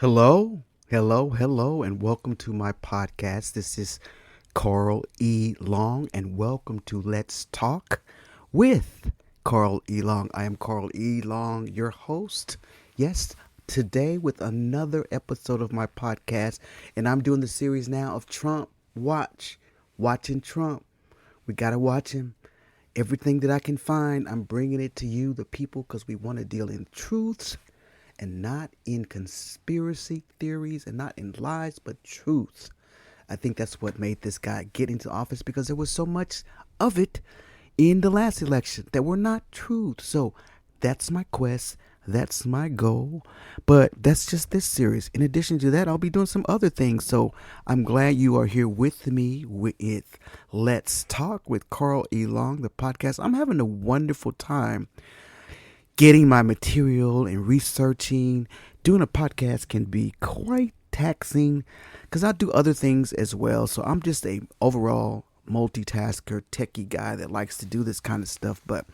Hello, and welcome to my podcast. This is Carl E. Long, and welcome to Let's Talk with Carl E. Long. I am Carl E. Long, your host. Yes, today with another episode of my podcast, and I'm doing the series now of Trump. Watching Trump. We gotta watch him. Everything that I can find, I'm bringing it to you, the people, because we want to deal in truths and not in conspiracy theories and not in lies, but truths. I think that's what made this guy get into office, because there was so much of it in the last election that were not truth. So that's my quest. That's my goal. But that's just this series. In addition to that, I'll be doing some other things. So I'm glad you are here with me with Let's Talk with Carl E. Long, the podcast. I'm having a wonderful time getting my material and researching. Doing a podcast can be quite taxing because I do other things as well. So I'm just a overall multitasker, techie guy that likes to do this kind of stuff. But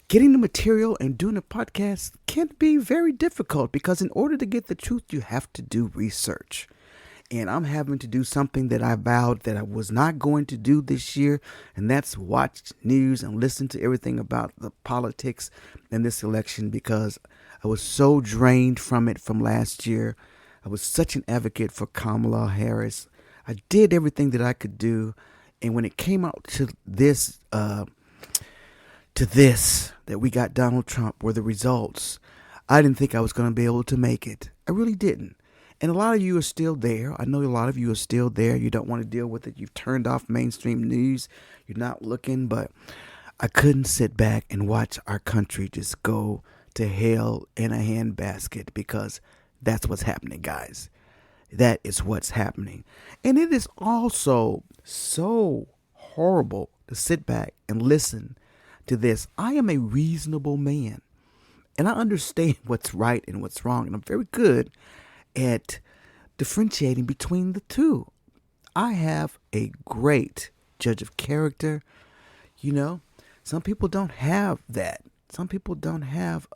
getting the material and doing a podcast can be very difficult because in order to get the truth, you have to do research. And I'm having to do something that I vowed that I was not going to do this year, and that's watch news and listen to everything about the politics in this election, because I was so drained from it from last year. I was such an advocate for Kamala Harris. I did everything that I could do, and when it came out to this, that we got Donald Trump were the results, I didn't think I was going to be able to make it. I really didn't. And a lot of you are still there. I know a lot of you are still there. You don't want to deal with it. You've turned off mainstream news. You're not looking. But I couldn't sit back and watch our country just go to hell in a handbasket, because that's what's happening, guys. That is what's happening. And it is also so horrible to sit back and listen to this. I am a reasonable man, and I understand what's right and what's wrong. And I'm very good at differentiating between the two. I have a great judge of character. You know, some people don't have that. Some people don't have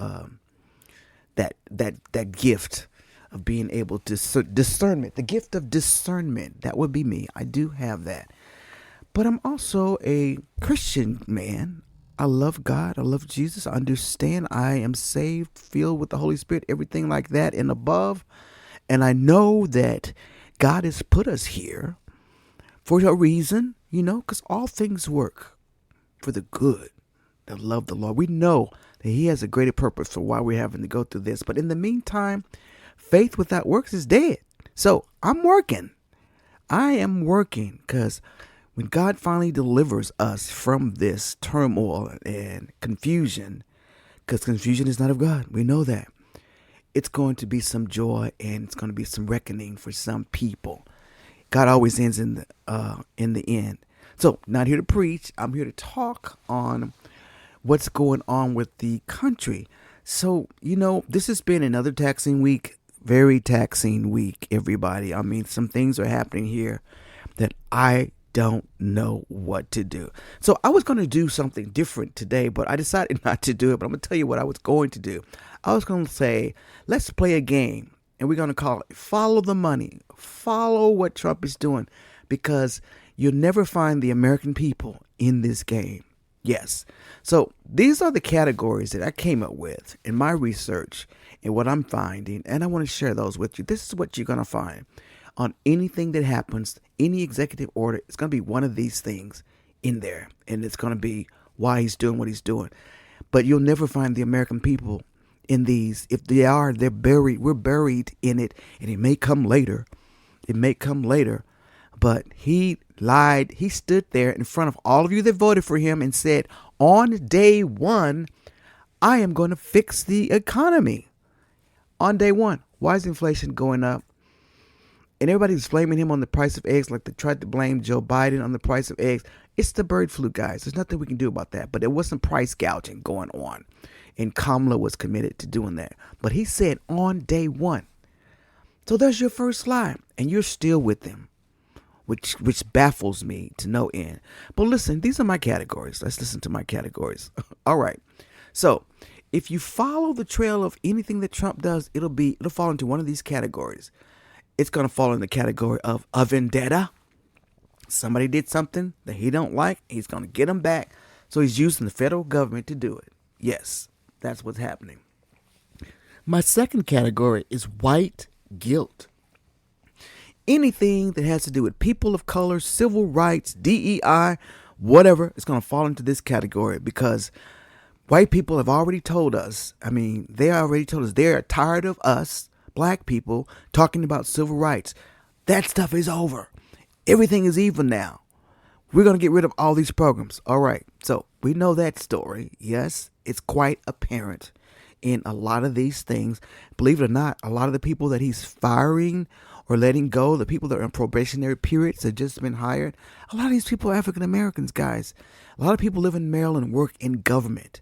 that gift of being able to discernment. The gift of discernment. That would be me. I do have that. But I'm also a Christian man. I love God. I love Jesus. I understand I am saved, filled with the Holy Spirit, everything like that and above. And I know that God has put us here for a reason, because all things work for the good that love the Lord. We know that He has a greater purpose for why we're having to go through this. But in the meantime, faith without works is dead. So I'm working. I am working, because when God finally delivers us from this turmoil and confusion, because confusion is not of God, we know that. It's going to be some joy, and it's going to be some reckoning for some people. God always ends in the end. So, not here to preach. I'm here to talk on what's going on with the country. So, this has been another taxing week. Very taxing week, everybody. I mean, some things are happening here that I don't know what to do. So I was going to do something different today, but I decided not to do it. But I'm going to tell you what I was going to do. I was going to say, let's play a game, and we're going to call it Follow the Money. Follow what Trump is doing, because you'll never find the American people in this game. Yes. So these are the categories that I came up with in my research and what I'm finding, and I want to share those with you. This is what you're going to find on anything that happens, any executive order. It's going to be one of these things in there, and it's going to be why he's doing what he's doing. But you'll never find the American people in these. If they are, they're buried. We're buried in it, and it may come later. It may come later. But he lied. He stood there in front of all of you that voted for him and said, on day one, I am going to fix the economy. On day one. Why is inflation going up? And everybody's blaming him on the price of eggs, like they tried to blame Joe Biden on the price of eggs. It's the bird flu, guys. There's nothing we can do about that. But there was some price gouging going on, and Kamala was committed to doing that. But he said on day one. So there's your first lie, and you're still with him, which baffles me to no end. But listen, these are my categories. Let's listen to my categories. All right. So If you follow the trail of anything that Trump does, it'll fall into one of these categories. It's going to fall in the category of a vendetta. Somebody did something that he don't like. He's going to get them back. So he's using the federal government to do it. Yes, that's what's happening. My second category is white guilt. Anything that has to do with people of color, civil rights, DEI, whatever, is going to fall into this category because white people have already told us, they already told us they're tired of us, black people, talking about civil rights. That stuff is over. Everything is even now. We're going to get rid of all these programs. All right. So we know that story. Yes, it's quite apparent in a lot of these things. Believe it or not, a lot of the people that he's firing or letting go, the people that are in probationary periods have just been hired. A lot of these people are African Americans, guys. A lot of people live in Maryland and work in government.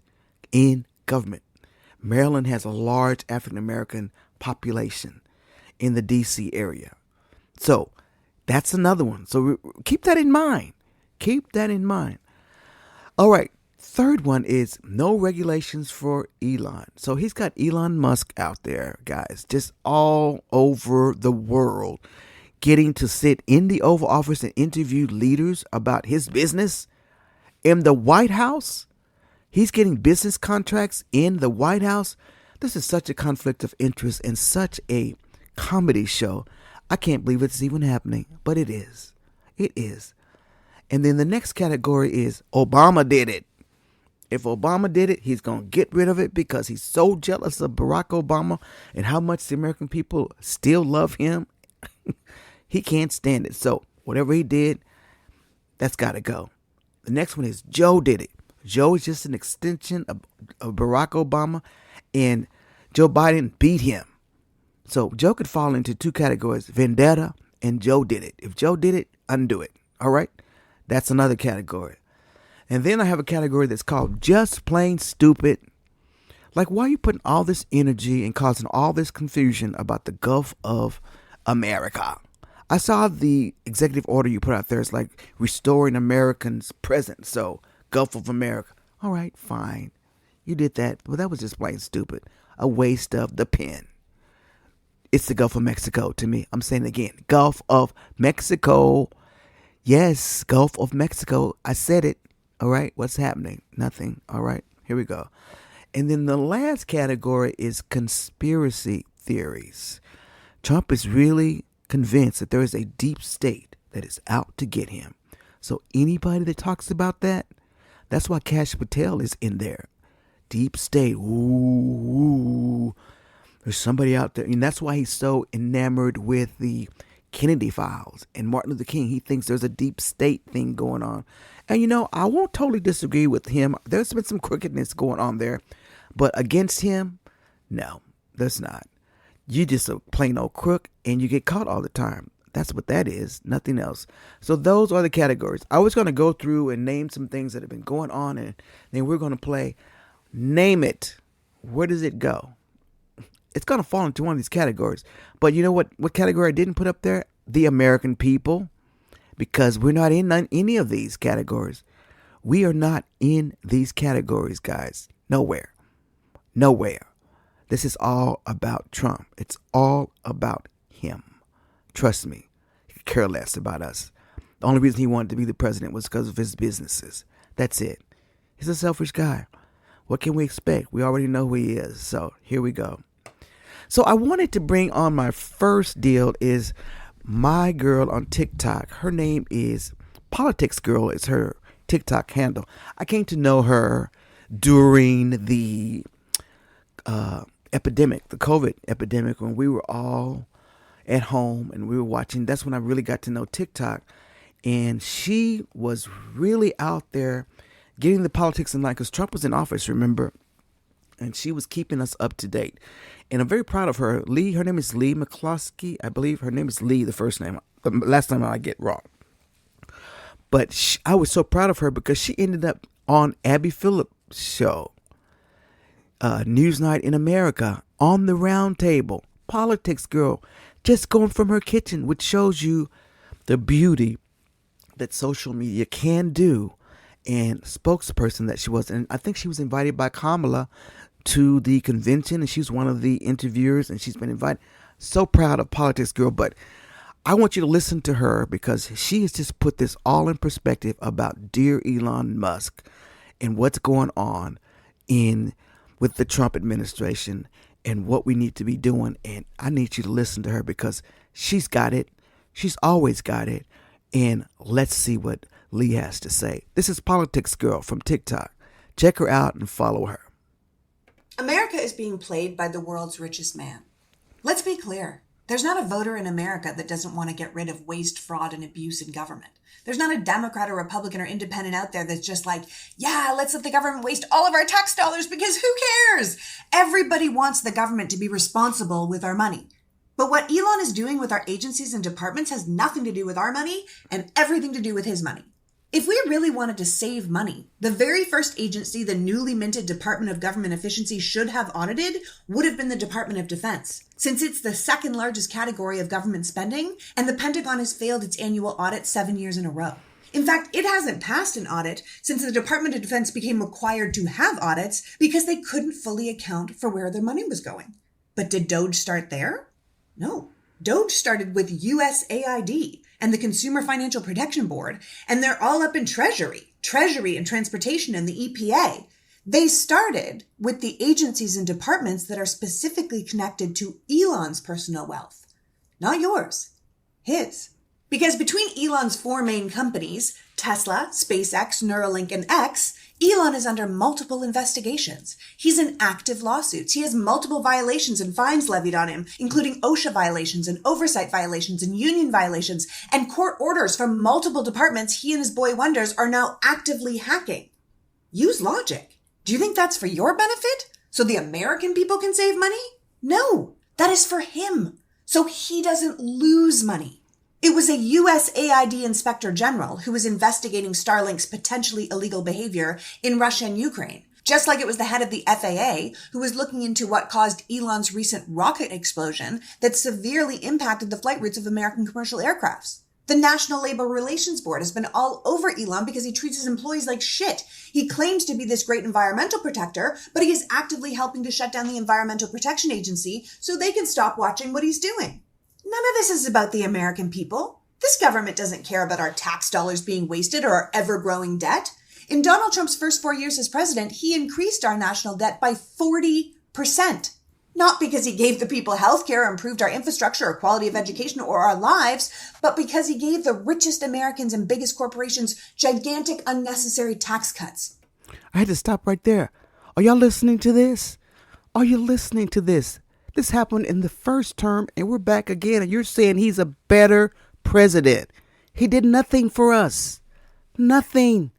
Maryland has a large African American population in the DC area. So that's another one. So keep that in mind. All right. Third one is no regulations for Elon. So he's got Elon Musk out there, guys, just all over the world, getting to sit in the Oval Office and interview leaders about his business in the White House. He's getting business contracts in the White House. This is such a conflict of interest and such a comedy show. I can't believe it's even happening, but it is. It is. And then the next category is Obama did it. If Obama did it, he's going to get rid of it because he's so jealous of Barack Obama and how much the American people still love him. He can't stand it. So whatever he did, that's got to go. The next one is Joe did it. Joe is just an extension of Barack Obama, and Joe Biden beat him. So Joe could fall into two categories, vendetta and Joe did it. If Joe did it, undo it. All right? That's another category. And then I have a category that's called just plain stupid. Like, why are you putting all this energy and causing all this confusion about the Gulf of America? I saw the executive order you put out there. It's like restoring Americans' present. So, Gulf of America. All right, fine. You did that. But that was just plain stupid. A waste of the pen. It's the Gulf of Mexico to me. I'm saying it again. Gulf of Mexico. Yes, Gulf of Mexico. I said it. All right, what's happening? Nothing. All right, here we go. And then the last category is conspiracy theories. Trump is really convinced that there is a deep state that is out to get him. So anybody that talks about that, that's why Kash Patel is in there. Deep state. Ooh. There's somebody out there. And that's why he's so enamored with the Kennedy files and Martin Luther King. He thinks there's a deep state thing going on. And, I won't totally disagree with him. There's been some crookedness going on there. But against him, no, there's not. You just a plain old crook and you get caught all the time. That's what that is. Nothing else. So those are the categories. I was going to go through and name some things that have been going on. And then we're going to play Name It. Where does it go? It's going to fall into one of these categories. But you know what category I didn't put up there? The American people. Because we're not in any of these categories. We are not in these categories, guys. Nowhere. This is all about Trump. It's all about him. Trust me. He could care less about us. The only reason he wanted to be the president was because of his businesses. That's it. He's a selfish guy. What can we expect? We already know who he is. So here we go. So I wanted to bring on my first deal is my girl on TikTok. Her name is Politics Girl. It's her TikTok handle. I came to know her during the epidemic, the COVID epidemic, when we were all at home and we were watching. That's when I really got to know TikTok. And she was really out there getting the politics in line because Trump was in office, remember? And she was keeping us up to date. And I'm very proud of her. Her name is Lee McCloskey. I believe her name is Lee, the first name. The last name I get wrong. But I was so proud of her because she ended up on Abby Phillips' show, Newsnight in America, on the round table. Politics Girl, just going from her kitchen, which shows you the beauty that social media can do. And spokesperson that she was. And I think she was invited by Kamala to the convention, and she's one of the interviewers, and she's been invited. So proud of Politics Girl, but I want you to listen to her because she has just put this all in perspective about dear Elon Musk and what's going on in with the Trump administration and what we need to be doing. And I need you to listen to her because she's got it. She's always got it. And let's see what Lee has to say. This is Politics Girl from TikTok. Check her out and follow her. America is being played by the world's richest man. Let's be clear. There's not a voter in America that doesn't want to get rid of waste, fraud, and abuse in government. There's not a Democrat or Republican or independent out there that's just like, yeah, let's let the government waste all of our tax dollars because who cares? Everybody wants the government to be responsible with our money. But what Elon is doing with our agencies and departments has nothing to do with our money and everything to do with his money. If we really wanted to save money, the very first agency the newly minted Department of Government Efficiency should have audited would have been the Department of Defense, since it's the second largest category of government spending, and the Pentagon has failed its annual audit 7 years in a row. In fact, it hasn't passed an audit since the Department of Defense became required to have audits because they couldn't fully account for where their money was going. But did DOGE start there? No. DOGE started with USAID and the Consumer Financial Protection Board, and they're all up in Treasury and Transportation and the EPA. They started with the agencies and departments that are specifically connected to Elon's personal wealth. Not yours, his. Because between Elon's four main companies, Tesla, SpaceX, Neuralink, and X, Elon is under multiple investigations. He's in active lawsuits. He has multiple violations and fines levied on him, including OSHA violations and oversight violations and union violations, and court orders from multiple departments he and his boy wonders are now actively hacking. Use logic. Do you think that's for your benefit? So the American people can save money? No, that is for him. So he doesn't lose money. It was a USAID Inspector General who was investigating Starlink's potentially illegal behavior in Russia and Ukraine, just like it was the head of the FAA who was looking into what caused Elon's recent rocket explosion that severely impacted the flight routes of American commercial aircrafts. The National Labor Relations Board has been all over Elon because he treats his employees like shit. He claims to be this great environmental protector, but he is actively helping to shut down the Environmental Protection Agency so they can stop watching what he's doing. None of this is about the American people. This government doesn't care about our tax dollars being wasted or our ever-growing debt. In Donald Trump's first 4 years as president, he increased our national debt by 40%. Not because he gave the people health care or improved our infrastructure or quality of education or our lives, but because he gave the richest Americans and biggest corporations gigantic unnecessary tax cuts. I had to stop right there. Are y'all listening to this? Are you listening to this? This happened in the first term, and we're back again, and you're saying he's a better president. He did nothing for us. Nothing.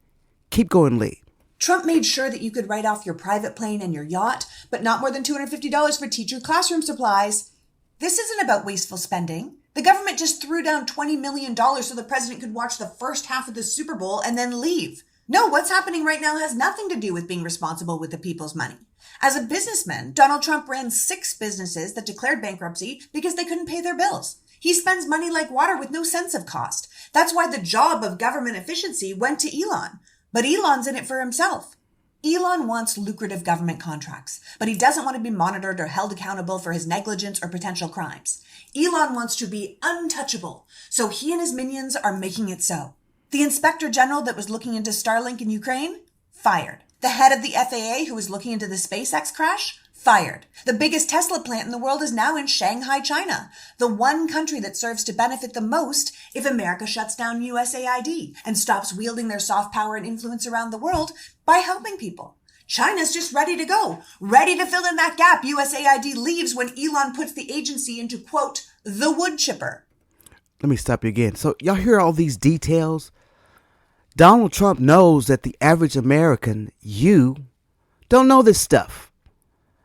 Keep going, Lee. Trump made sure that you could write off your private plane and your yacht, but not more than $250 for teacher classroom supplies. This isn't about wasteful spending. The government just threw down $20 million so the president could watch the first half of the Super Bowl and then leave. No, what's happening right now has nothing to do with being responsible with the people's money. As a businessman, Donald Trump ran 6 businesses that declared bankruptcy because they couldn't pay their bills. He spends money like water with no sense of cost. That's why the job of government efficiency went to Elon. But Elon's in it for himself. Elon wants lucrative government contracts, but he doesn't want to be monitored or held accountable for his negligence or potential crimes. Elon wants to be untouchable, so he and his minions are making it so. The Inspector General that was looking into Starlink in Ukraine? Fired. The head of the FAA who was looking into the SpaceX crash? Fired. The biggest Tesla plant in the world is now in Shanghai, China, the one country that serves to benefit the most if America shuts down USAID and stops wielding their soft power and influence around the world by helping people. China's just ready to go, ready to fill in that gap USAID leaves when Elon puts the agency into, quote, the wood chipper. Let me stop you again. So y'all hear all these details? Donald Trump knows that the average American, you, don't know this stuff.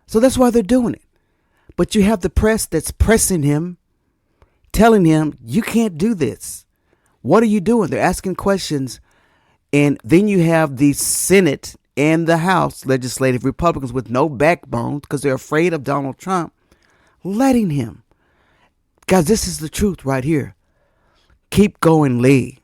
So that's why they're doing it. But you have the press that's pressing him, telling him, you can't do this. What are you doing? They're asking questions. And then you have the Senate and the House legislative Republicans with no backbone because they're afraid of Donald Trump, letting him. Guys, this is the truth right here. Keep going, Lee.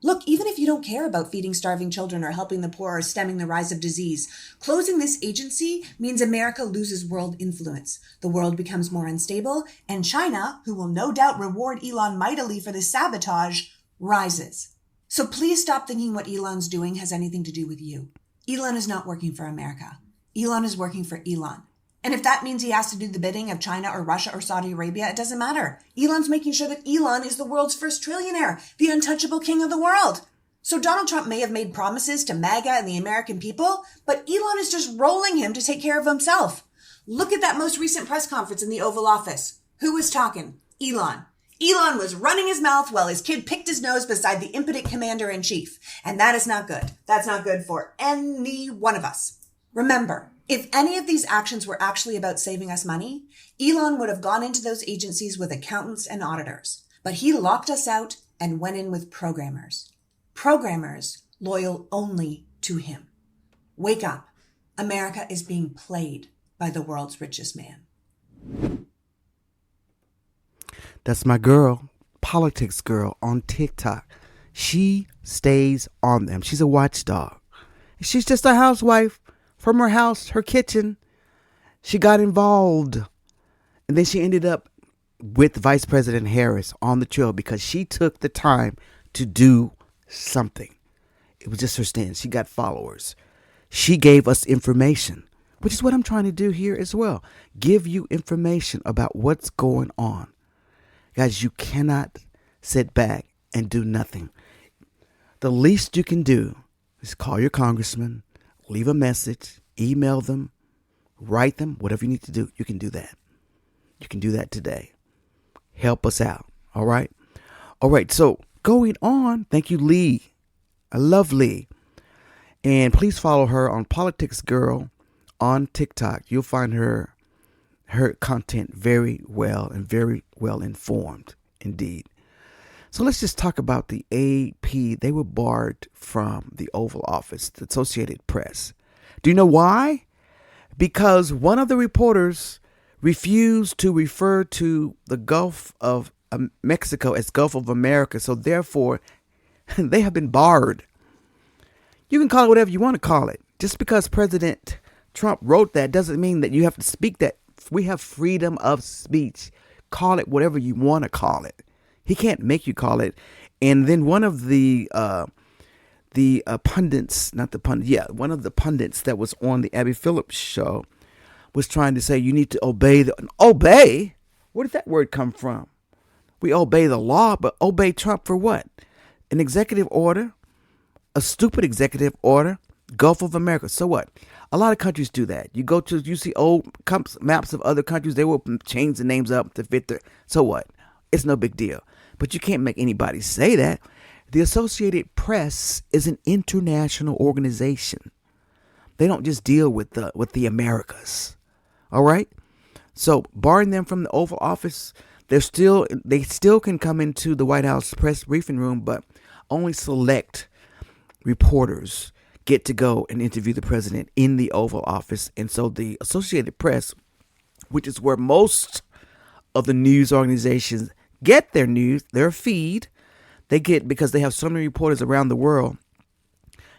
Look, even if if you don't care about feeding starving children or helping the poor or stemming the rise of disease. Closing this agency means America loses world influence. The world becomes more unstable, and China, who will no doubt reward Elon mightily for this sabotage, rises. So please stop thinking what Elon's doing has anything to do with you. Elon is not working for America. Elon is working for Elon. And if that means he has to do the bidding of China or Russia or Saudi Arabia, it doesn't matter. Elon's making sure that Elon is the world's first trillionaire, the untouchable king of the world. So Donald Trump may have made promises to MAGA and the American people, but Elon is just rolling him to take care of himself. Look at that most recent press conference in the Oval Office. Who was talking? Elon. Elon was running his mouth while his kid picked his nose beside the impotent commander-in-chief. And that is not good. That's not good for any one of us. Remember, if any of these actions were actually about saving us money, Elon would have gone into those agencies with accountants and auditors. But he locked us out and went in with programmers. Programmers loyal only to him. Wake up. America is being played by the world's richest man. That's my girl, Politics Girl on TikTok. She stays on them. She's a watchdog. She's just a housewife from her house, her kitchen. She got involved. And then she ended up with Vice President Harris on the trail because she took the time to do something. It was just her stand. She got followers. She gave us information, which is what I'm trying to do here as well. Give you information about what's going on. Guys, you cannot sit back and do nothing. The least you can do is call your congressman, leave a message, email them, write them, whatever you need to do. You can do that. You can do that today. Help us out. All right. All right. So going on. Thank you, Lee. I love Lee. And please follow her on Politics Girl on TikTok. You'll find her content very well and very well informed indeed. So let's just talk about the AP. They were barred from the Oval Office, the Associated Press. Do you know why? Because one of the reporters refused to refer to the Gulf of Mexico as Gulf of America. So therefore, they have been barred. You can call it whatever you want to call it. Just because President Trump wrote that doesn't mean that you have to speak that. We have freedom of speech. Call it whatever you want to call it. He can't make you call it. And then one of the pundits, one of the pundits that was on the Abby Phillips show was trying to say you need to obey. Obey? Where did that word come from? We obey the law, but obey Trump for what? An executive order? A stupid executive order? Gulf of America. So what? A lot of countries do that. You see old maps of other countries. They will change the names up to fit their. So what? It's no big deal. But you can't make anybody say that. The Associated Press is an international organization. They don't just deal with the Americas. All right. So barring them from the Oval Office, they still can come into the White House press briefing room, but only select reporters get to go and interview the president in the Oval Office. And so the Associated Press, which is where most of the news organizations get their news, their feed, they get because they have so many reporters around the world,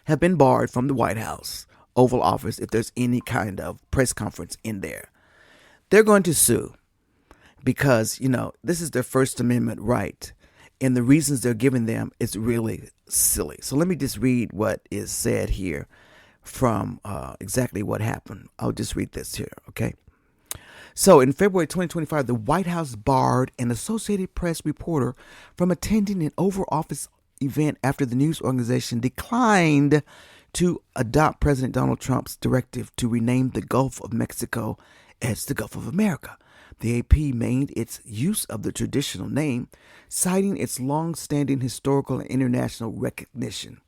have been barred from the White House Oval Office if there's any kind of press conference in there. They're going to sue because, this is their First Amendment right. And the reasons they're giving them is really silly. So let me just read what is said here from exactly what happened. I'll just read this here, okay? So in February 2025, the White House barred an Associated Press reporter from attending an Oval Office event after the news organization declined to adopt President Donald Trump's directive to rename the Gulf of Mexico as the Gulf of America. The AP made its use of the traditional name, citing its long-standing historical and international recognition.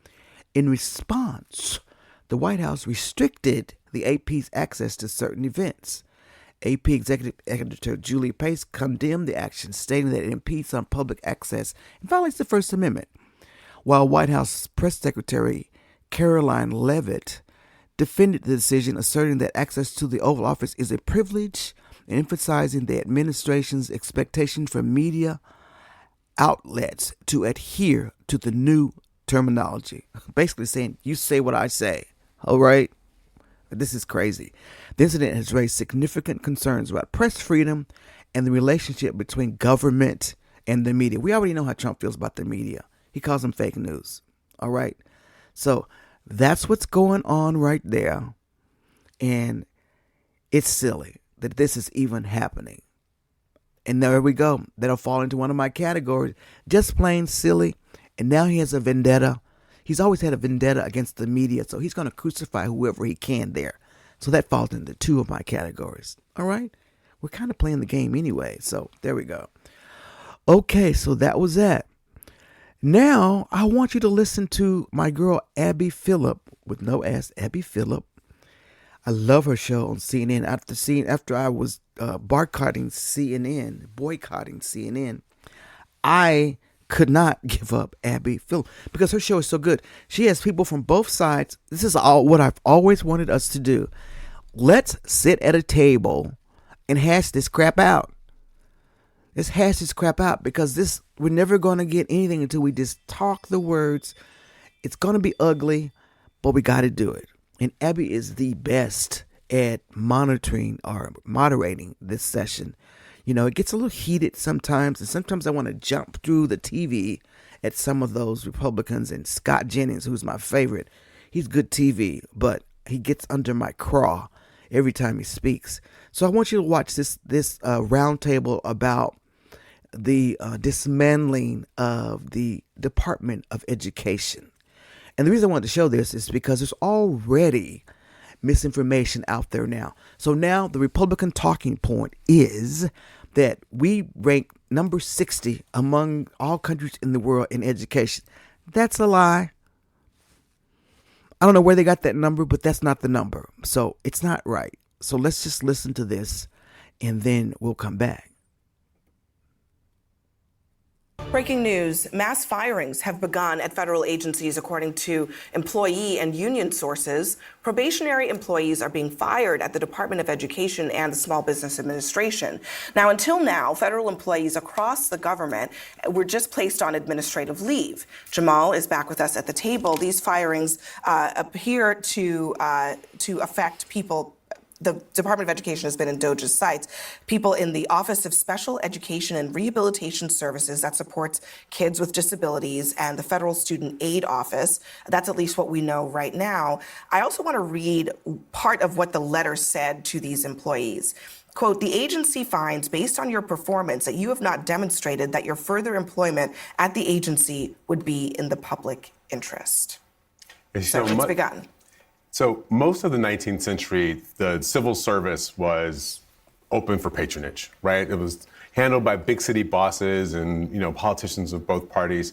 In response, the White House restricted the AP's access to certain events. AP Executive Editor Julie Pace condemned the action, stating that it impedes on public access and violates the First Amendment, while White House Press Secretary Caroline Leavitt defended the decision, asserting that access to the Oval Office is a privilege and emphasizing the administration's expectation for media outlets to adhere to the new terminology, basically saying, you say what I say. All right? This is crazy. The incident has raised significant concerns about press freedom and the relationship between government and the media. We already know how Trump feels about the media. He calls them fake news. All right? So that's what's going on right there. And it's silly that this is even happening. And there we go. That'll fall into one of my categories. Just plain silly. And now he has a vendetta. He's always had a vendetta against the media. So he's going to crucify whoever he can there. So that falls into two of my categories. All right? We're kind of playing the game anyway. So there we go. Okay, so that was that. Now I want you to listen to my girl Abby Phillip, with no S, Abby Phillip. I love her show on CNN. After I was boycotting CNN, I could not give up Abby Phillip because her show is so good. She has people from both sides. This is all what I've always wanted us to do. Let's sit at a table and hash this crap out. Let's hash this crap out because we're never going to get anything until we just talk the words. It's going to be ugly, but we got to do it. And Abby is the best at monitoring or moderating this session. You know, it gets a little heated sometimes, and sometimes I want to jump through the TV at some of those Republicans. And Scott Jennings, who's my favorite, he's good TV, but he gets under my craw every time he speaks. So I want you to watch this roundtable about the dismantling of the Department of Education. And the reason I wanted to show this is because there's already misinformation out there now. So now the Republican talking point is that we rank number 60 among all countries in the world in education. That's a lie. I don't know where they got that number, but that's not the number. So it's not right. So let's just listen to this and then we'll come back. Breaking news, mass firings have begun at federal agencies, according to employee and union sources. Probationary employees are being fired at the Department of Education and the Small Business Administration. Now, until now, federal employees across the government were just placed on administrative leave. Jamal is back with us at the table. These firings appear to affect people. The Department of Education has been in DOJ's sights. People in the Office of Special Education and Rehabilitation Services that supports kids with disabilities and the Federal Student Aid Office. That's at least what we know right now. I also want to read part of what the letter said to these employees. Quote, the agency finds, based on your performance, that you have not demonstrated that your further employment at the agency would be in the public interest. So it's begun. So most of the 19th century, the civil service was open for patronage, right? It was handled by big city bosses and, politicians of both parties.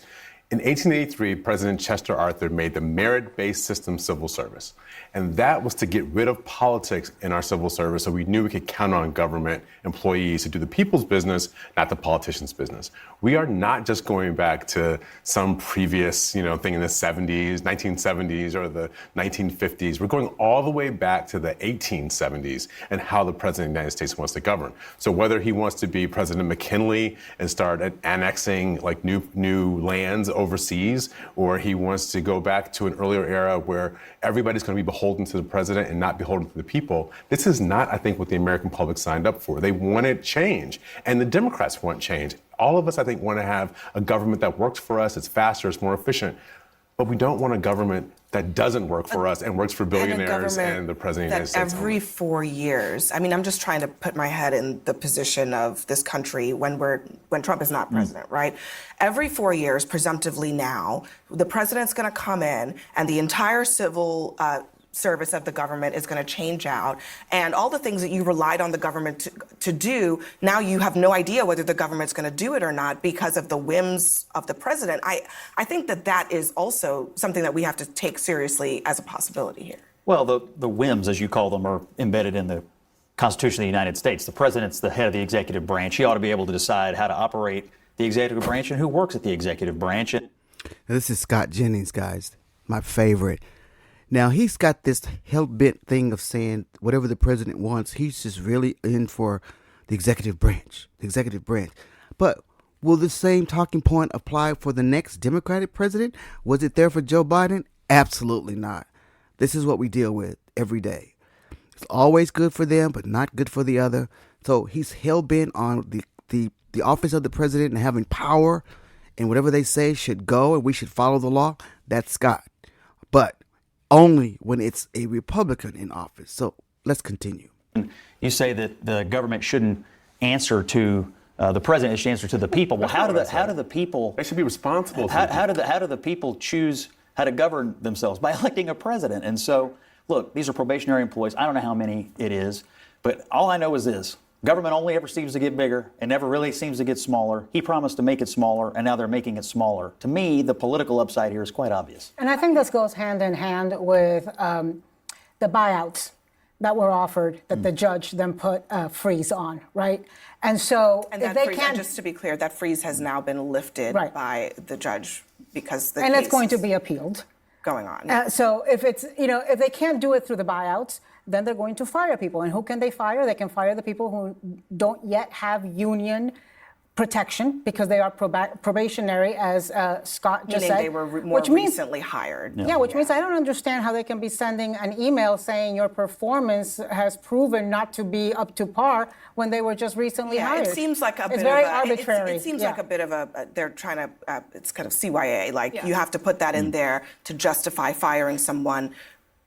In 1883, President Chester Arthur made the merit-based system civil service. And that was to get rid of politics in our civil service so we knew we could count on government employees to do the people's business, not the politicians' business. We are not just going back to some previous, thing in the 70s, 1970s, or the 1950s. We're going all the way back to the 1870s and how the President of the United States wants to govern. So whether he wants to be President McKinley and start annexing like new lands overseas, or he wants to go back to an earlier era where everybody's going to be beholden to the president and not beholden to the people. This is not, I think, what the American public signed up for. They wanted change, and the Democrats want change. All of us, I think, want to have a government that works for us, it's faster, it's more efficient. But we don't want a government that doesn't work for us and works for billionaires and the president of the United States. Every 4 years, I'm just trying to put my head in the position of this country when Trump is not president, right? Every 4 years, presumptively now, the president's going to come in and the entire civil service of the government is going to change out, and all the things that you relied on the government to do, now you have no idea whether the government's going to do it or not because of the whims of the president. I think that is also something that we have to take seriously as a possibility here. Well, the whims, as you call them, are embedded in the Constitution of the United States. The president's the head of the executive branch. He ought to be able to decide how to operate the executive branch and who works at the executive branch. Now, this is Scott Jennings, guys, my favorite. Now, he's got this hell-bent thing of saying whatever the president wants, he's just really in for the executive branch. But Will the same talking point apply for the next Democratic president? Was it there for Joe Biden? Absolutely not. This is what we deal with every day. It's always good for them, but not good for the other. So he's hell-bent on the office of the president and having power, and whatever they say should go and we should follow the law. That's Scott. But only when it's a Republican in office. So let's continue. You say that the government shouldn't answer to the president; it should answer to the people. Well, how do the people? They should be responsible. How do the people choose how to govern themselves? By electing a president. And so, look, these are probationary employees. I don't know how many it is, but all I know is this: government only ever seems to get bigger and never really seems to get smaller. He promised to make it smaller, and now they're making it smaller. To me, the political upside here is quite obvious. And I think this goes hand in hand with the buyouts that were offered that the judge then put a freeze on, right? And so And if that they freeze, can't, just to be clear, that freeze has now been lifted Right. by the judge because the and case it's going to is be appealed. going on. So if it's, if they can't do it through the buyouts, then they're going to fire people. And who can they fire? They can fire the people who don't yet have union protection because they are probationary, as Scott just Meaning said. they were more which means, recently hired. which means I don't understand how they can be sending an email saying your performance has proven not to be up to par when they were just recently hired. It seems like a bit it's very of a, arbitrary. It seems like a bit of a, they're trying to, it's kind of CYA, like you have to put that in there to justify firing someone,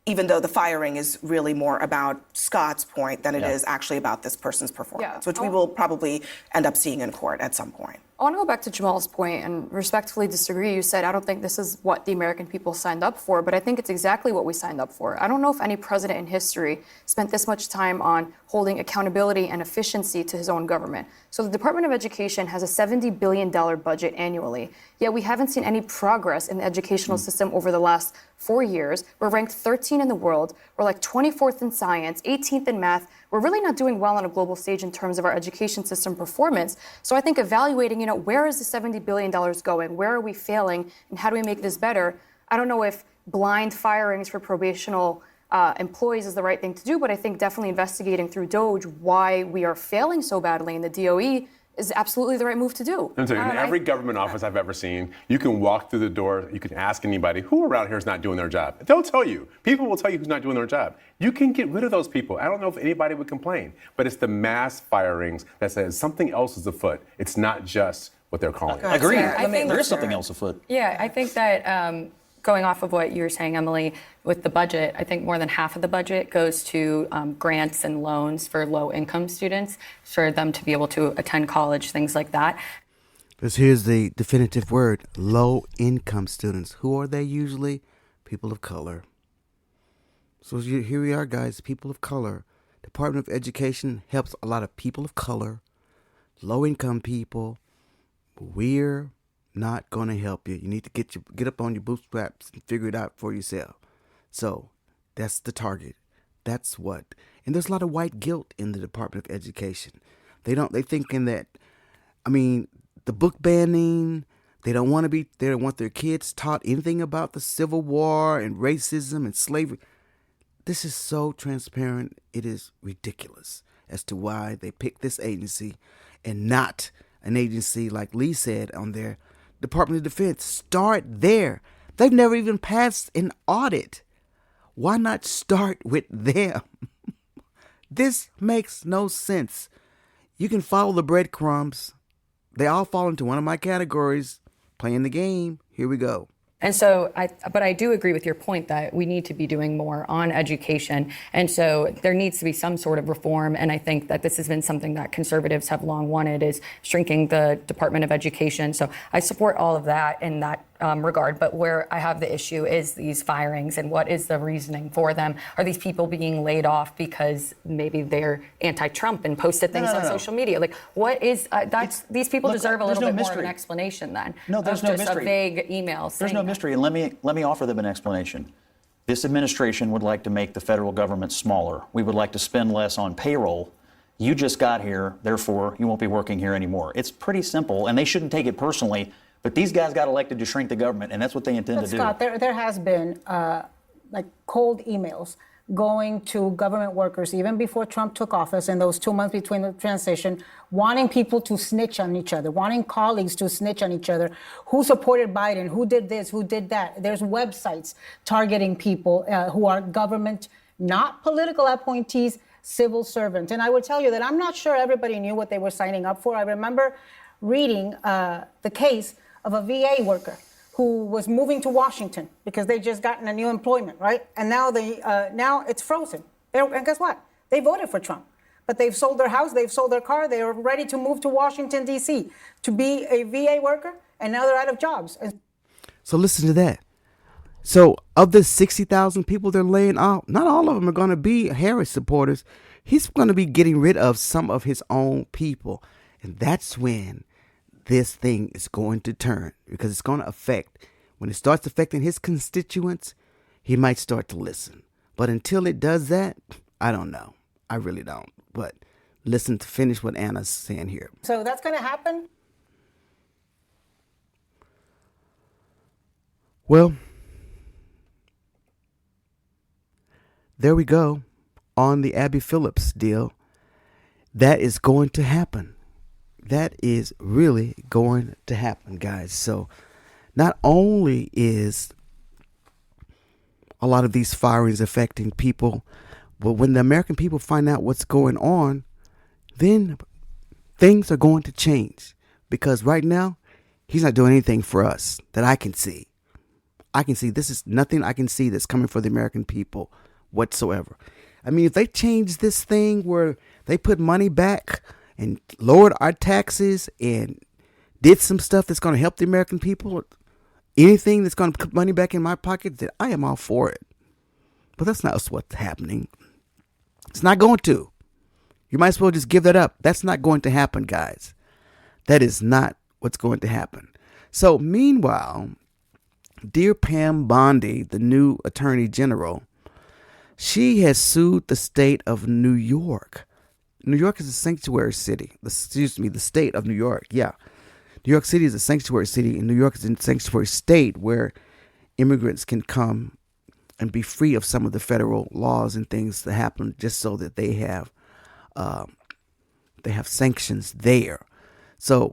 even though the firing is really more about Scott's point than it is actually about this person's performance, which we will probably end up seeing in court at some point. I want to go back to Jamal's point and respectfully disagree. You said, I don't think this is what the American people signed up for, but I think it's exactly what we signed up for. I don't know if any president in history spent this much time on holding accountability and efficiency to his own government. So the Department of Education has a $70 billion budget annually, yet we haven't seen any progress in the educational system over the last 4 years. We're ranked 13 in the world. We're like 24th in science, 18th in math. We're really not doing well on a global stage in terms of our education system performance. So I think evaluating, where is the $70 billion going? Where are we failing? And how do we make this better? I don't know if blind firings for probational employees is the right thing to do, but I think definitely investigating through DOJ why we are failing so badly in the DOE is absolutely the right move to do. In every government office I've ever seen, you can walk through the door, you can ask anybody, who around here is not doing their job? They'll tell you. People will tell you who's not doing their job. You can get rid of those people. I don't know if anybody would complain, but it's the mass firings that says something else is afoot. It's not just what they're calling it. Agreed. I think There is something else afoot. Yeah, I think that going off of what you were saying, Emily, with the budget, I think more than half of the budget goes to grants and loans for low-income students, for them to be able to attend college, things like that. Here's the definitive word: low-income students. Who are they usually? People of color. So here we are, guys, people of color. Department of Education helps a lot of people of color, low-income people. We're not going to help you. You need to get up on your bootstraps and figure it out for yourself. So that's the target. That's what. And there's a lot of white guilt in the Department of Education. They thinking that, the book banning, they don't want their kids taught anything about the Civil War and racism and slavery. This is so transparent. It is ridiculous as to why they picked this agency and not an agency like Lee said on their Department of Defense. Start there. They've never even passed an audit. Why not start with them? This makes no sense. You can follow the breadcrumbs. They all fall into one of my categories. Playing the game. Here we go. And so, but I do agree with your point that we need to be doing more on education. And so there needs to be some sort of reform. And I think that this has been something that conservatives have long wanted, is shrinking the Department of Education. So I support all of that in that regard. But where I have the issue is these firings, and what is the reasoning for them? Are these people being laid off because maybe they're anti-Trump and posted things on social media? Like, what is these people deserve a little bit more of an explanation then. No, there's no just mystery. a vague email saying There's no that. mystery, and let me offer them an explanation. This administration would like to make the federal government smaller. We would like to spend less on payroll. You just got here, therefore you won't be working here anymore. It's pretty simple, and they shouldn't take it personally. But these guys got elected to shrink the government, and that's what they intend to do. Scott, there has been like cold emails going to government workers even before Trump took office in those 2 months between the transition, wanting people to snitch on each other, wanting colleagues to snitch on each other, who supported Biden, who did this, who did that. There's websites targeting people who are government, not political appointees, civil servants. And I would tell you that I'm not sure everybody knew what they were signing up for. I remember reading the case of a VA worker who was moving to Washington because they just gotten a new employment, right? And now now it's frozen. And guess what? They voted for Trump, but they've sold their house, they've sold their car, they are ready to move to Washington, D.C. to be a VA worker, and now they're out of jobs. So listen to that. So of the 60,000 people they're laying off, not all of them are going to be Harris supporters. He's going to be getting rid of some of his own people. And that's when this thing is going to turn, because it's going to affect, when it starts affecting his constituents, he might start to listen. But until it does that, I don't know. I really don't. But listen to finish what Anna's saying here. So that's going to happen? Well, there we go on the Abby Phillips deal. That is going to happen. That is really going to happen, guys. So not only is a lot of these firings affecting people, but when the American people find out what's going on, then things are going to change. Because right now, he's not doing anything for us that I can see. This is nothing I can see that's coming for the American people whatsoever. I mean, if they change this thing where they put money back and lowered our taxes and did some stuff that's going to help the American people, anything that's going to put money back in my pocket, then I am all for it. But that's not what's happening. It's not going to. You might as well just give that up. That's not going to happen, guys. That is not what's going to happen. So meanwhile, dear Pam Bondi, the new Attorney General, she has sued the state of New York. New York is a sanctuary city. The state of New York. Yeah. New York City is a sanctuary city, and New York is a sanctuary state where immigrants can come and be free of some of the federal laws and things that happen, just so that they have sanctions there. So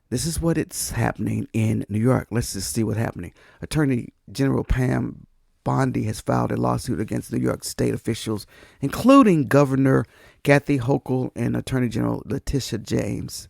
this is what it's happening in New York. Let's just see what's happening. Attorney General Pam Bondi has filed a lawsuit against New York state officials, including Governor Kathy Hochul and Attorney General Letitia James,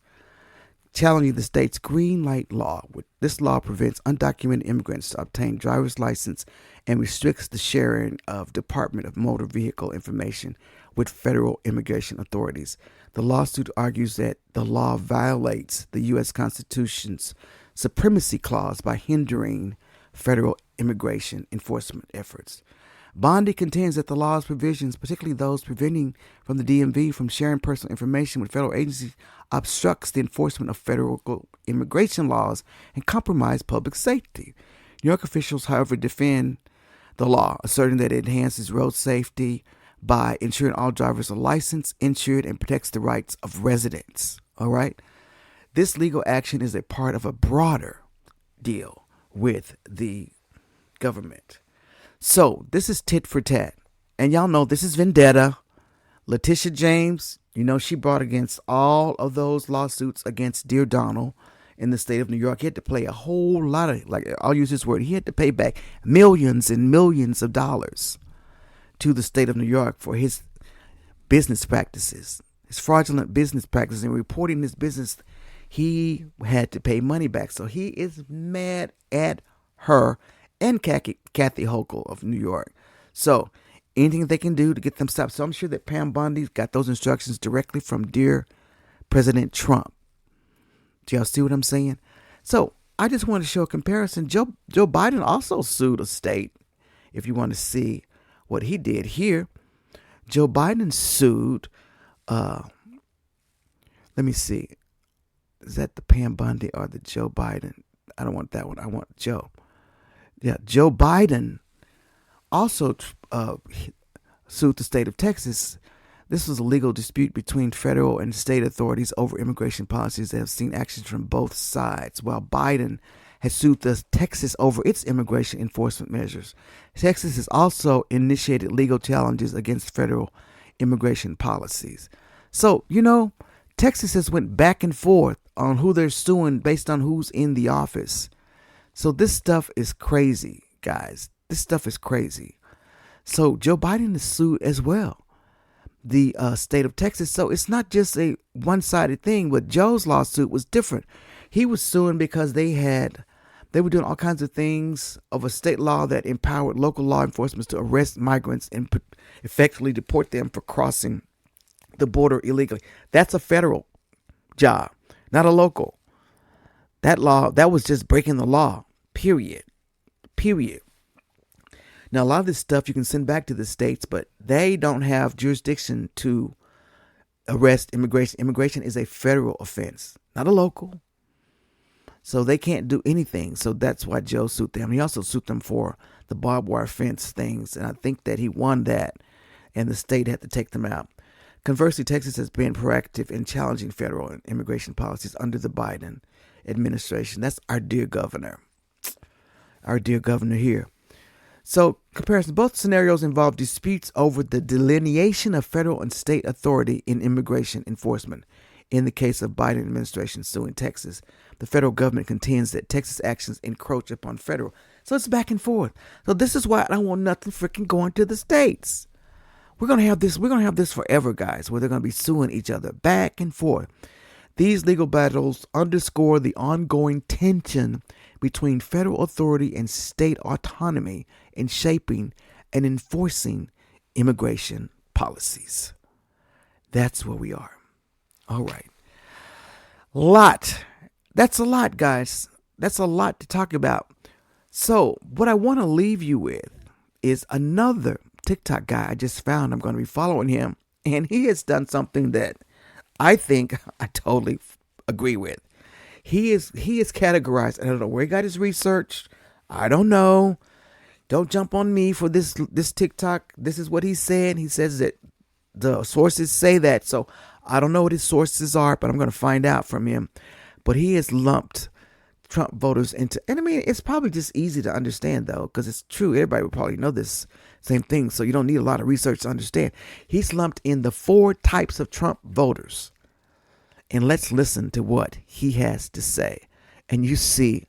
challenging the state's green light law. This law prevents undocumented immigrants to obtain driver's license and restricts the sharing of Department of Motor Vehicle information with federal immigration authorities. The lawsuit argues that the law violates the U.S. Constitution's supremacy clause by hindering federal immigration enforcement efforts. Bondi contends that the law's provisions, particularly those preventing from the DMV from sharing personal information with federal agencies, obstructs the enforcement of federal immigration laws and compromise public safety. New York officials, however, defend the law, asserting that it enhances road safety by ensuring all drivers are licensed, insured, and protects the rights of residents. All right? This legal action is a part of a broader deal with the government. So this is tit for tat. And y'all know this is Vendetta. Letitia James, she brought against all of those lawsuits against Dear Donald in the state of New York. He had to pay a whole lot of, I'll use this word, he had to pay back millions and millions of dollars to the state of New York for his business practices, his fraudulent business practices, and reporting his business. He had to pay money back. So he is mad at her and Kathy Hochul of New York. So anything they can do to get them stopped. So I'm sure that Pam Bondi got those instructions directly from dear President Trump. Do y'all see what I'm saying? So I just want to show a comparison. Joe Biden also sued a state. If you want to see what he did here, Joe Biden sued, let me see. Is that the Pam Bondi or the Joe Biden? I don't want that one. I want Joe. Yeah, Joe Biden also sued the state of Texas. This was a legal dispute between federal and state authorities over immigration policies that have seen actions from both sides. While Biden has sued Texas over its immigration enforcement measures. Texas has also initiated legal challenges against federal immigration policies. So, Texas has went back and forth on who they're suing based on who's in the office. So this stuff is crazy, guys. This stuff is crazy. So Joe Biden is sued as well, the state of Texas. So it's not just a one-sided thing, but Joe's lawsuit was different. He was suing because they were doing all kinds of things of a state law that empowered local law enforcement to arrest migrants and effectively deport them for crossing the border illegally. That's a federal job, not a local. That law, that was just breaking the law, period. Now, a lot of this stuff you can send back to the states, but they don't have jurisdiction to arrest immigration. Immigration is a federal offense, not a local. So they can't do anything. So that's why Joe sued them. He also sued them for the barbed wire fence things. And I think that he won that and the state had to take them out. Conversely, Texas has been proactive in challenging federal immigration policies under the Biden administration. That's our dear governor. Our dear governor here. So, comparison, both scenarios involve disputes over the delineation of federal and state authority in immigration enforcement. In the case of Biden administration suing Texas, the federal government contends that Texas actions encroach upon federal. So it's back and forth. So this is why I don't want nothing freaking going to the states. We're gonna have this forever, guys, where they're gonna be suing each other back and forth. These legal battles underscore the ongoing tension between federal authority and state autonomy in shaping and enforcing immigration policies. That's where we are. All right. That's a lot, guys. That's a lot to talk about. So what I want to leave you with is another TikTok guy I just found. I'm going to be following him. And he has done something that I think I totally agree with. He is categorized. I don't know where he got his research. I don't know. Don't jump on me for this TikTok. This is what he said. He says that the sources say that. So I don't know what his sources are, but I'm going to find out from him. But he has lumped Trump voters into, and I mean, it's probably just easy to understand though, because it's true. Everybody would probably know this same thing. So you don't need a lot of research to understand. He's lumped in the 4 types of Trump voters. And let's listen to what he has to say. And you see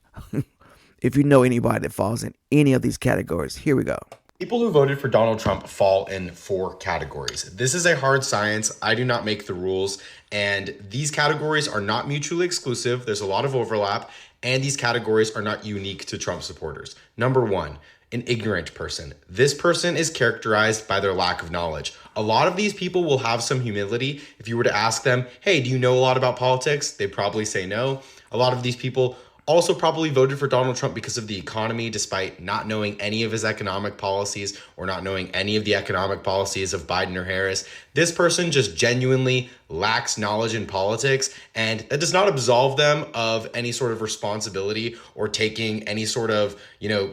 if you know anybody that falls in any of these categories. Here we go. People who voted for Donald Trump fall in 4 categories. This is a hard science. I do not make the rules. And these categories are not mutually exclusive. There's a lot of overlap. And these categories are not unique to Trump supporters. Number 1, an ignorant person. This person is characterized by their lack of knowledge. A lot of these people will have some humility. If you were to ask them, hey, do you know a lot about politics? They'd probably say no. A lot of these people also probably voted for Donald Trump because of the economy, despite not knowing any of his economic policies or not knowing any of the economic policies of Biden or Harris. This person just genuinely lacks knowledge in politics, and that does not absolve them of any sort of responsibility or taking any sort of,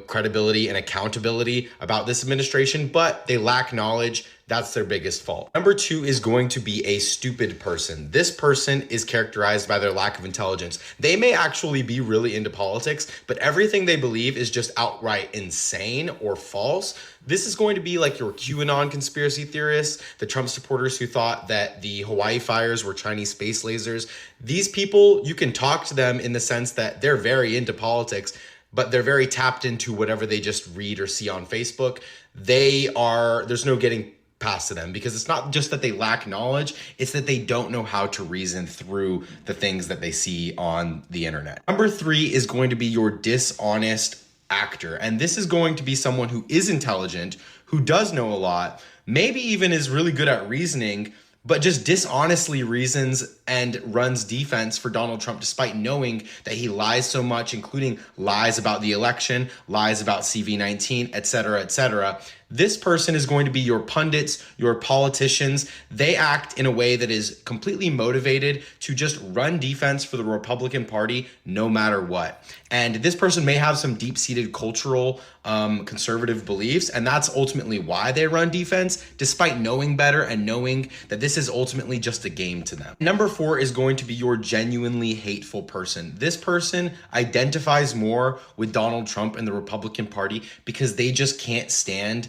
credibility and accountability about this administration, but they lack knowledge. That's their biggest fault. Number 2 is going to be a stupid person. This person is characterized by their lack of intelligence. They may actually be really into politics, but everything they believe is just outright insane or false. This is going to be like your QAnon conspiracy theorists, the Trump supporters who thought that the Hawaii fires were Chinese space lasers. These people, you can talk to them in the sense that they're very into politics, but they're very tapped into whatever they just read or see on Facebook. There's no getting past to them, because it's not just that they lack knowledge, it's that they don't know how to reason through the things that they see on the internet. Number 3 is going to be your dishonest actor. And this is going to be someone who is intelligent, who does know a lot, maybe even is really good at reasoning, but just dishonestly reasons and runs defense for Donald Trump despite knowing that he lies so much, including lies about the election, lies about CV-19, etc., etc. This person is going to be your pundits, your politicians. They act in a way that is completely motivated to just run defense for the Republican Party no matter what. And this person may have some deep-seated cultural conservative beliefs, and that's ultimately why they run defense, despite knowing better and knowing that this is ultimately just a game to them. Number 4 is going to be your genuinely hateful person. This person identifies more with Donald Trump and the Republican Party because they just can't stand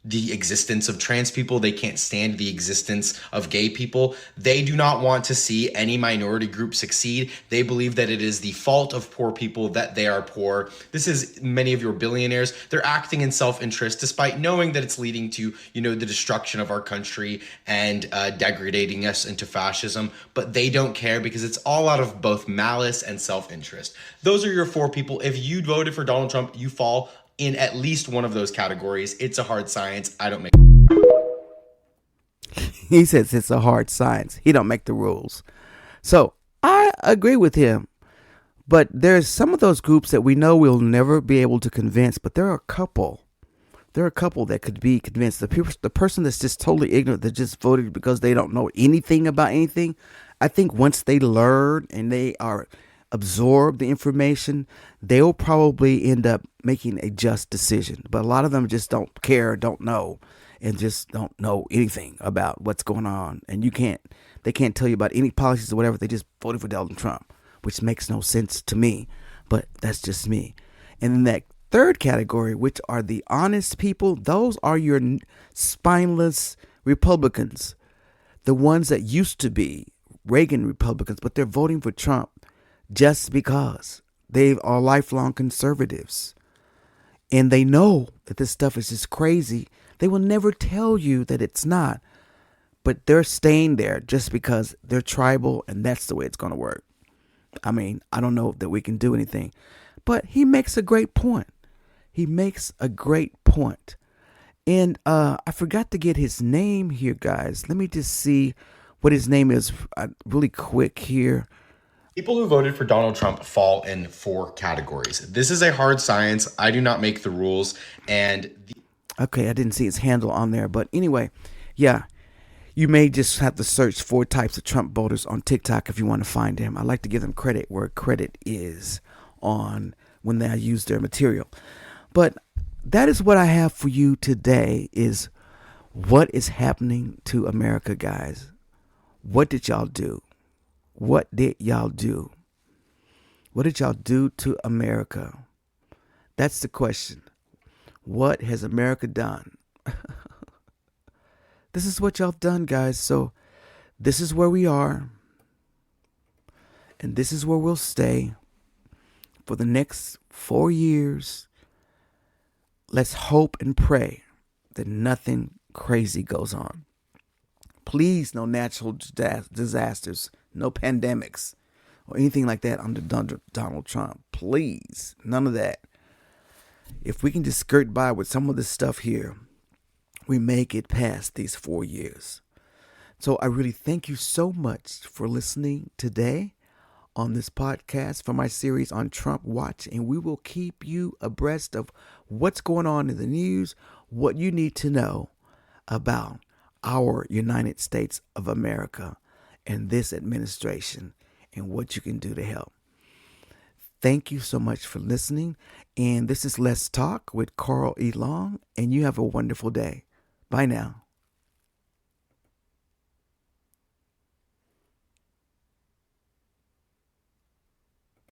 the existence of trans people. They can't stand the existence of gay people. They do not want to see any minority group succeed. They believe that it is the fault of poor people that they are poor. This is many of your billionaires. They're acting in self-interest despite knowing that it's leading to, the destruction of our country and degrading us into fascism. But they don't care because it's all out of both malice and self-interest. Those are your 4 people. If you voted for Donald Trump, you fall in at least one of those categories. It's a hard science. I don't make. He says it's a hard science. He don't make the rules. So I agree with him. But there's some of those groups that we know we'll never be able to convince. But there are a couple. There are a couple that could be convinced. The person that's just totally ignorant, that just voted because they don't know anything about anything. I think once they learn and they are absorb the information, they'll probably end up making a just decision. But a lot of them just don't care, don't know, and just don't know anything about what's going on. And they can't tell you about any policies or whatever. They just voted for Donald Trump, which makes no sense to me. But that's just me. And then that third category, which are the honest people, those are your spineless Republicans, the ones that used to be Reagan Republicans, but they're voting for Trump just because they are lifelong conservatives and they know that this stuff is just crazy. They will never tell you that it's not, but they're staying there just because they're tribal and that's the way it's going to work. I mean, I don't know that we can do anything, but he makes a great point. He makes a great point. And I forgot to get his name here, guys. Let me just see what his name is really quick here. People who voted for Donald Trump fall in 4 categories. This is a hard science. I do not make the rules. Okay, I didn't see his handle on there. But anyway, yeah, you may just have to search 4 types of Trump voters on TikTok if you want to find him. I like to give them credit where credit is on when they use their material. But that is what I have for you today, is what is happening to America, guys. What did y'all do? What did y'all do? What did y'all do to America? That's the question. What has America done? This is what y'all done, guys. So this is where we are. And this is where we'll stay for the next 4 years. Let's hope and pray that nothing crazy goes on. Please, no natural disasters, no pandemics, or anything like that under Donald Trump. Please, none of that. If we can just skirt by with some of this stuff here, we may get past these 4 years. So I really thank you so much for listening today on this podcast for my series on Trump Watch. And we will keep you abreast of what's going on in the news, what you need to know about our United States of America and this administration and what you can do to help. Thank you so much for listening. And this is Let's Talk with Carl E. Long. And you have a wonderful day. Bye now.